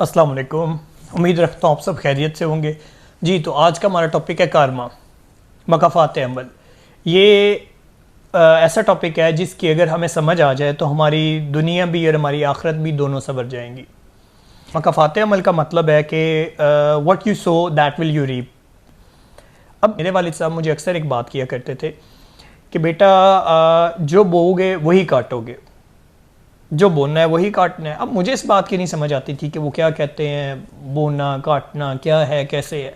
अस्सलाम वालेकुम। उम्मीद रखता हूँ आप सब खैरियत से होंगे। जी, तो आज का हमारा टॉपिक है कारमा, मकाफ़ात अमल। ये ऐसा टॉपिक है जिसकी अगर हमें समझ आ जाए तो हमारी दुनिया भी और हमारी आखिरत भी दोनों संवर जाएंगी। मकाफ़ात अमल का मतलब है कि what you sow that will you reap. अब मेरे वालिद साहब मुझे अक्सर एक बात किया करते थे कि बेटा जो बोओगे वही काटोगे, जो बोना है वही काटना है। अब मुझे इस बात की नहीं समझ आती थी कि वो क्या कहते हैं, बोना काटना क्या है, कैसे है।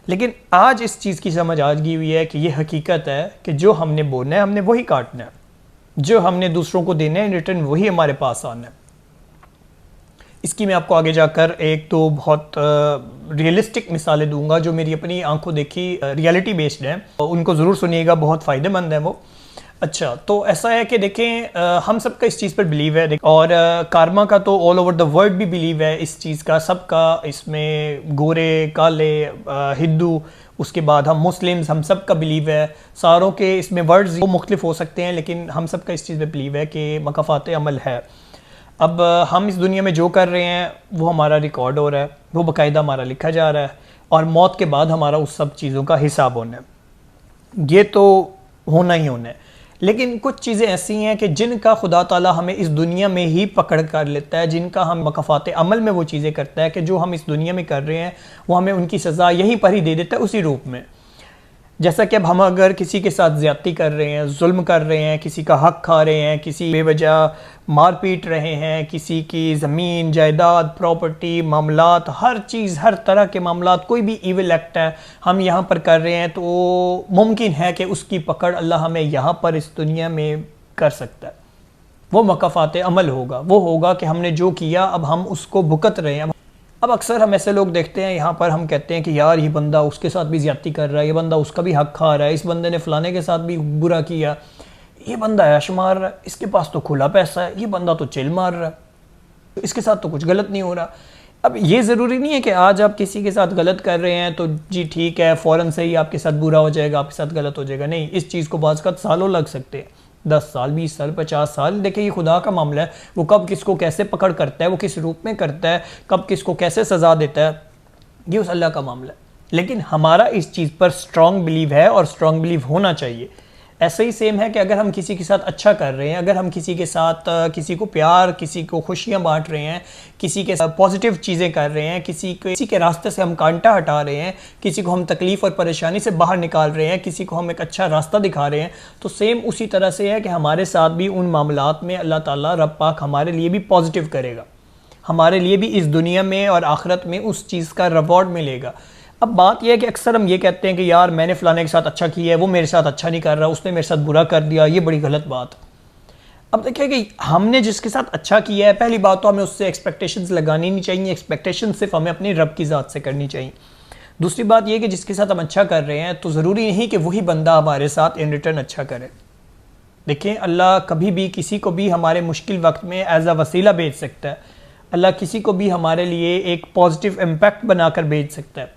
लेकिन आज इस चीज़ की समझ आ गई हुई है कि ये हकीकत है कि जो हमने बोना है हमने वही काटना है, जो हमने दूसरों को देना है इन रिटर्न वही हमारे पास आना है। इसकी मैं आपको आगे जाकर एक तो बहुत रियलिस्टिक मिसालें दूंगा जो मेरी अपनी आंखों देखी रियलिटी बेस्ड हैं, उनको ज़रूर सुनिएगा, बहुत फ़ायदेमंद है वो। अच्छा, तो ऐसा है कि देखें हम सबका इस चीज़ पर बिलीव है और कारमा का तो ऑल ओवर द वर्ल्ड भी बिलीव है इस चीज़ का, सबका। इसमें गोरे काले हिंदू, उसके बाद हम मुस्लिम्स, हम सब का बिलीव है। सारों के इसमें वर्ड्स वो मुख्तलिफ हो सकते हैं लेकिन हम सब का इस चीज़ पे बिलीव है कि मकाफ़ात अमल है। अब हम इस दुनिया में जो कर रहे हैं वो हमारा रिकॉर्ड हो रहा है, वो बाकायदा हमारा लिखा जा रहा है और मौत के बाद हमारा उस सब चीज़ों का हिसाब होना है। ये तो होना ही होना है। लेकिन कुछ चीज़ें ऐसी हैं कि जिनका खुदा ताला हमें इस दुनिया में ही पकड़ कर लेता है, जिनका हम मकाफ़ात अमल में वो चीज़ें करता है कि जो हम इस दुनिया में कर रहे हैं वो हमें उनकी सज़ा यहीं पर ही दे देता है उसी रूप में। जैसा कि अब हम अगर किसी के साथ ज़्यादती कर रहे हैं, जुल्म कर रहे हैं, किसी का हक खा रहे हैं, किसी बेवजह मार पीट रहे हैं, किसी की ज़मीन जायदाद प्रॉपर्टी मामलात, हर चीज़, हर तरह के मामलात, कोई भी ईविल एक्ट है हम यहाँ पर कर रहे हैं, तो मुमकिन है कि उसकी पकड़ अल्लाह हमें यहाँ पर इस दुनिया में कर सकता है। वो मकाफ़ात अमल होगा, वो होगा कि हमने जो किया अब हम उसको भुगत रहे हैं। अब अक्सर हम ऐसे लोग देखते हैं यहाँ पर, हम कहते हैं कि यार ये बंदा उसके साथ भी ज़्यादती कर रहा है, ये बंदा उसका भी हक खा रहा है, इस बंदे ने फ़लाने के साथ भी बुरा किया, ये बंदा ऐश मार रहा है, इसके पास तो खुला पैसा है, ये बंदा तो चिल मार रहा है, इसके साथ तो कुछ गलत नहीं हो रहा। अब ये ज़रूरी नहीं है कि आज आप किसी के साथ गलत कर रहे हैं तो जी ठीक है फ़ौरन से ही आपके साथ बुरा हो जाएगा, आपके साथ गलत हो जाएगा। नहीं, इस चीज़ को बाज़ का सालों लग सकते हैं, 10 साल 20 साल 50 साल। देखिए ये खुदा का मामला है, वो कब किसको कैसे पकड़ करता है, वो किस रूप में करता है, कब किसको कैसे सज़ा देता है, ये उस अल्लाह का मामला है। लेकिन हमारा इस चीज़ पर स्ट्रॉन्ग बिलीव है और स्ट्रॉन्ग बिलीव होना चाहिए। ऐसे ही सेम है कि अगर हम किसी के साथ अच्छा कर रहे हैं, अगर हम किसी के साथ किसी को प्यार, किसी को खुशियाँ बांट रहे हैं, किसी के साथ पॉजिटिव चीज़ें कर रहे हैं, किसी के रास्ते से हम कांटा हटा रहे हैं, किसी को हम तकलीफ़ और परेशानी से बाहर निकाल रहे हैं, किसी को हम एक अच्छा रास्ता दिखा रहे हैं, तो सेम उसी तरह से है कि हमारे साथ भी उन मामलात में अल्लाह ताला रब पाक हमारे लिए भी पॉजिटिव करेगा, हमारे लिए भी इस दुनिया में और आखिरत में उस चीज़ का रिवॉर्ड मिलेगा। अब बात यह है कि अक्सर हम ये कहते हैं कि यार मैंने फ़लाने के साथ अच्छा किया है, वो मेरे साथ अच्छा नहीं कर रहा, उसने मेरे साथ बुरा कर दिया, ये बड़ी गलत बात। अब देखिए कि हमने जिसके साथ अच्छा किया है, पहली बात तो हमें उससे एक्सपेक्टेशंस लगानी नहीं चाहिए, एक्सपेक्टेशन सिर्फ हमें अपनी रब की ज़ात से करनी चाहिए। दूसरी बात यह कि जिसके साथ हम अच्छा कर रहे हैं तो ज़रूरी नहीं कि वही बंदा हमारे साथ इन रिटर्न अच्छा करे। देखिए अल्लाह कभी भी किसी को भी हमारे मुश्किल वक्त में एज अ वसीला भेज सकता है, अल्लाह किसी को भी हमारे लिए एक पॉजिटिव इम्पैक्ट बनाकर भेज सकता है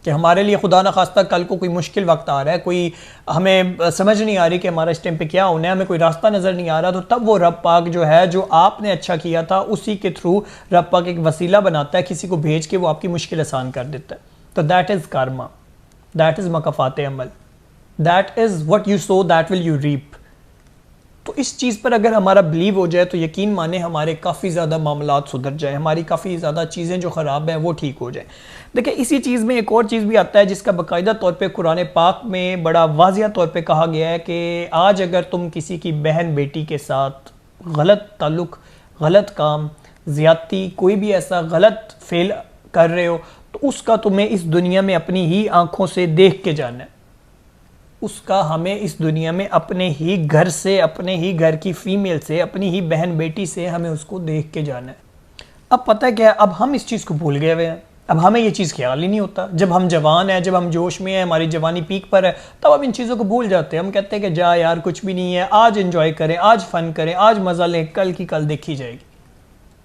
कि हमारे लिए खुदा न खास्ता कल को कोई मुश्किल वक्त आ रहा है, कोई हमें समझ नहीं आ रही कि हमारा इस टाइम पे क्या होना है, हमें कोई रास्ता नज़र नहीं आ रहा, तो तब वो रब पाक जो है, जो आपने अच्छा किया था उसी के थ्रू रब पाक एक वसीला बनाता है, किसी को भेज के वो आपकी मुश्किल आसान कर देता है। तो that is karma, that is मकाफ़ात अमल, that is what you sow that will you reap. तो इस चीज़ पर अगर हमारा बिलीव हो जाए तो यकीन माने हमारे काफ़ी ज़्यादा मामलात सुधर जाए, हमारी काफ़ी ज़्यादा चीज़ें जो ख़राब हैं वो ठीक हो जाए। देखिए इसी चीज़ में एक और चीज़ भी आता है जिसका बाकायदा तौर पे कुरान पाक में बड़ा वाज़िया तौर पे कहा गया है कि आज अगर तुम किसी की बहन बेटी के साथ गलत ताल्लुक़, गलत काम, ज़्यादती, कोई भी ऐसा गलत फेल कर रहे हो तो उसका तुम्हें इस दुनिया में अपनी ही आँखों से देख के जाना है, उसका हमें इस दुनिया में अपने ही घर से, अपने ही घर की फ़ीमेल से, अपनी ही बहन बेटी से हमें उसको देख के जाना है। अब पता है क्या, अब हम इस चीज़ को भूल गए हुए हैं, अब हमें ये चीज़ ख्याल ही नहीं होता। जब हम जवान हैं, जब हम जोश में हैं, हमारी जवानी पीक पर है, तब हम इन चीज़ों को भूल जाते हैं। हम कहते हैं कि जा यार कुछ भी नहीं है, आज एंजॉय करें, आज फ़न करें, आज मज़ा लें, कल की कल देखी जाएगी।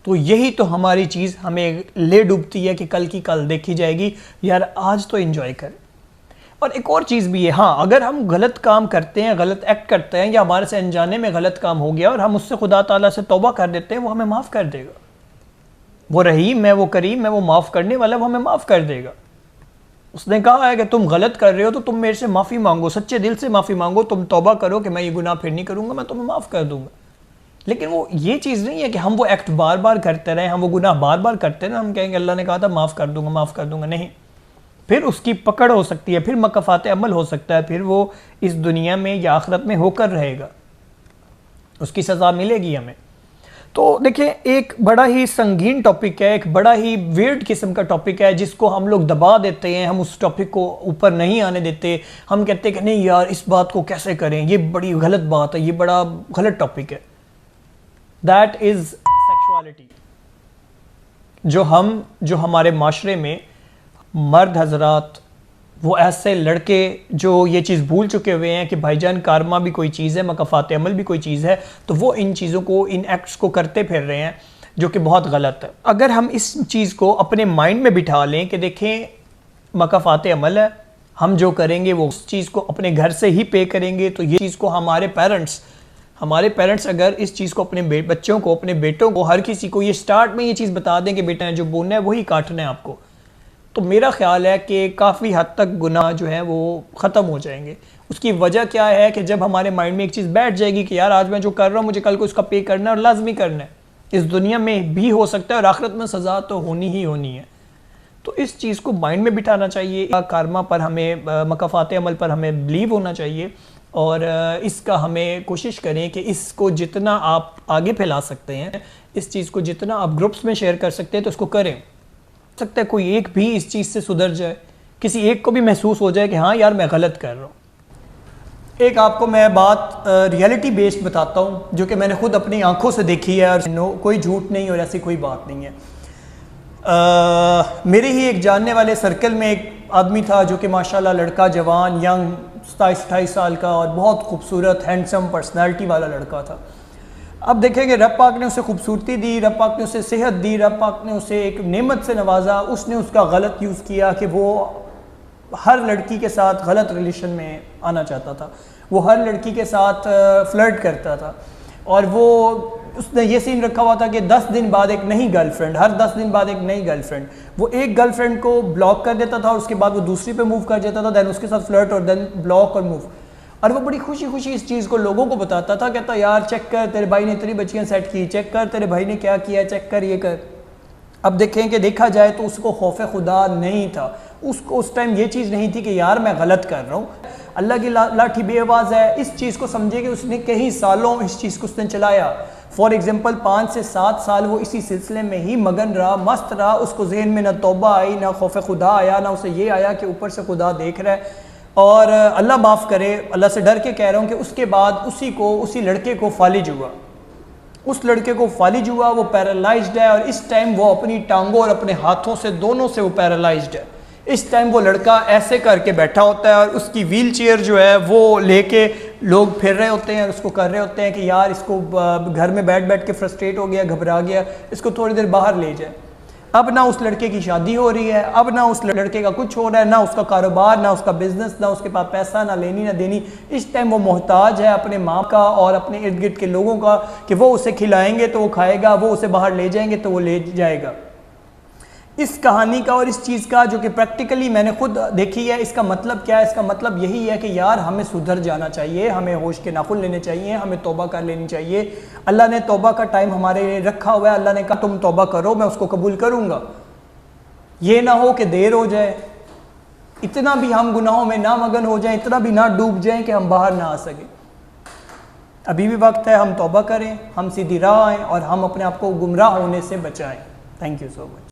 तो यही तो हमारी चीज़ हमें ले डूबती है कि कल की कल देखी जाएगी, यार आज तो एंजॉय करें। और एक और चीज़ भी है, हाँ, अगर हम गलत काम करते हैं, गलत एक्ट करते हैं या हमारे से अनजाने में गलत काम हो गया और हम उससे खुदा ताला से तौबा कर देते हैं, वो हमें माफ़ कर देगा। वो रहीम है, वो करीम है, वो माफ़ करने वाला, वो हमें माफ़ कर देगा। उसने कहा है कि तुम गलत कर रहे हो तो तुम मेरे से माफ़ी मांगो, सच्चे दिल से माफ़ी मांगो, तुम तौबा करो कि मैं ये गुनाह फिर नहीं करूँगा, मैं तुम्हें माफ़ कर दूँगा। लेकिन वो ये चीज़ नहीं है कि हम वो एक्ट बार बार करते रहें, हम वो गुनाह बार बार करते रहें, हम कहेंगे अल्लाह ने कहा था माफ़ कर दूँगा, माफ़ कर दूँगा। नहीं, फिर उसकी पकड़ हो सकती है, फिर मकफ़ात अमल हो सकता है, फिर वो इस दुनिया में या आखिरत में होकर रहेगा, उसकी सज़ा मिलेगी हमें। तो देखिए, एक बड़ा ही संगीन टॉपिक है, एक बड़ा ही वियर्ड किस्म का टॉपिक है जिसको हम लोग दबा देते हैं, हम उस टॉपिक को ऊपर नहीं आने देते। हम कहते हैं कि नहीं यार, इस बात को कैसे करें, ये बड़ी गलत बात है, ये बड़ा गलत टॉपिक है। That is sexuality. जो हमारे माशरे में मर्द हजरात, वो ऐसे लड़के जो ये चीज़ भूल चुके हुए हैं कि भाईजान कारमा भी कोई चीज़ है, मकफ़ात अमल भी कोई चीज़ है, तो वो इन चीज़ों को, इन एक्ट्स को करते फिर रहे हैं, जो कि बहुत गलत है। अगर हम इस चीज़ को अपने माइंड में बिठा लें कि देखें मकफ़ात अमल है, हम जो करेंगे वो उस चीज़ को अपने घर से ही पे करेंगे, तो ये चीज़ को हमारे पेरेंट्स अगर इस चीज़ को अपने बच्चों को, अपने बेटों को, हर किसी को ये स्टार्ट में ये चीज़ बता दें कि बेटा जो बोलना है वही काटना है आपको, तो मेरा ख्याल है कि काफ़ी हद तक गुनाह जो है वो ख़त्म हो जाएंगे। उसकी वजह क्या है कि जब हमारे माइंड में एक चीज़ बैठ जाएगी कि यार आज मैं जो कर रहा हूँ मुझे कल को इसका पे करना है और लाजमी करना है, इस दुनिया में भी हो सकता है और आखिरत में सज़ा तो होनी ही होनी है। तो इस चीज़ को माइंड में बिठाना चाहिए। कारमा पर हमें, मकफ़ात अमल पर हमें बिलीव होना चाहिए और इसका हमें कोशिश करें कि इसको जितना आप आगे फैला सकते हैं, इस चीज़ को जितना आप ग्रुप्स में शेयर कर सकते हैं तो उसको करें। सकता है कोई एक भी इस चीज़ से सुधर जाए, किसी एक को भी महसूस हो जाए कि हाँ यार मैं गलत कर रहा हूँ। एक आपको मैं बात रियलिटी बेस्ड बताता हूँ जो कि मैंने खुद अपनी आंखों से देखी है और कोई झूठ नहीं और ऐसी कोई बात नहीं है। मेरे ही एक जानने वाले सर्कल में एक आदमी था जो कि माशाल्लाह लड़का, जवान, यंग, 27-28 साल का और बहुत खूबसूरत हैंडसम पर्सनैलिटी वाला लड़का था। अब देखेंगे रब पाक ने उसे खूबसूरती दी, रब पाक ने उसे सेहत दी, रब पाक ने उसे एक नेमत से नवाजा। उसने उसका गलत यूज़ किया कि वो हर लड़की के साथ गलत रिलेशन में आना चाहता था, वो हर लड़की के साथ फ्लर्ट करता था और वो उसने ये सीन रखा हुआ था कि 10 दिन बाद एक नई गर्लफ्रेंड, हर 10 दिन बाद एक नई गर्लफ्रेंड। वो एक गर्लफ्रेंड को ब्लॉक कर देता था और उसके बाद वो दूसरी पे मूव कर जाता था, देन उसके साथ फ्लर्ट और देन ब्लॉक और मूव। और वो बड़ी खुशी खुशी इस चीज़ को लोगों को बताता था, कहता यार चेक कर तेरे भाई ने इतनी बच्चियाँ सेट की, चेक कर तेरे भाई ने क्या किया, चेक कर ये कर। अब देखें कि देखा जाए तो उसको खौफ खुदा नहीं था, उसको उस टाइम ये चीज़ नहीं थी कि यार मैं गलत कर रहा हूँ। अल्लाह की लाठी बेआवाज़ है, इस चीज़ को समझे कि उसने कई सालों इस चीज़ को उसने चलाया। फॉर एग्जाम्पल 5 से 7 साल वो इसी सिलसिले में ही मगन रहा, मस्त रहा। उसको जहन में ना तौबा आई, ना खौफ खुदा आया, ना उसे ये आया कि ऊपर से खुदा देख रहा है। और अल्लाह माफ़ करे, अल्लाह से डर के कह रहा हूँ कि उसके बाद उसी लड़के को फालिज हुआ, उस लड़के को फालिज हुआ, वो पैरालाइज्ड है और इस टाइम वो अपनी टांगों और अपने हाथों से, दोनों से वो पैरालाइज्ड है। इस टाइम वो लड़का ऐसे करके बैठा होता है और उसकी व्हील चेयर जो है वो लेके लोग फिर रहे होते हैं और उसको कर रहे होते हैं कि यार इसको घर में बैठ बैठ के फ्रस्ट्रेट हो गया, घबरा गया, इसको थोड़ी देर बाहर ले जाए। अब ना उस लड़के की शादी हो रही है, अब ना उस लड़के का कुछ हो रहा है, ना उसका कारोबार, ना उसका बिजनेस, ना उसके पास पैसा, ना लेनी ना देनी। इस टाइम वो मोहताज है अपने माँ का और अपने इर्द गिर्द के लोगों का कि वो उसे खिलाएंगे तो वो खाएगा, वो उसे बाहर ले जाएंगे तो वो ले जाएगा। इस कहानी का और इस चीज़ का जो कि प्रैक्टिकली मैंने खुद देखी है, इसका मतलब क्या है? इसका मतलब यही है कि यार हमें सुधर जाना चाहिए, हमें होश के नाखुन लेने चाहिए, हमें तौबा कर लेनी चाहिए। अल्लाह ने तौबा का टाइम हमारे लिए रखा हुआ है, अल्लाह ने कहा तुम तौबा करो मैं उसको कबूल करूँगा। ये ना हो कि देर हो जाए, इतना भी हम गुनाहों में ना मगन हो जाएं, इतना भी ना डूब जाएं कि हम बाहर ना आ सकें। अभी भी वक्त है, हम तौबा करें, हम सीधी राह आएँ और हम अपने आप को गुमराह होने से बचाएँ। Thank you so much.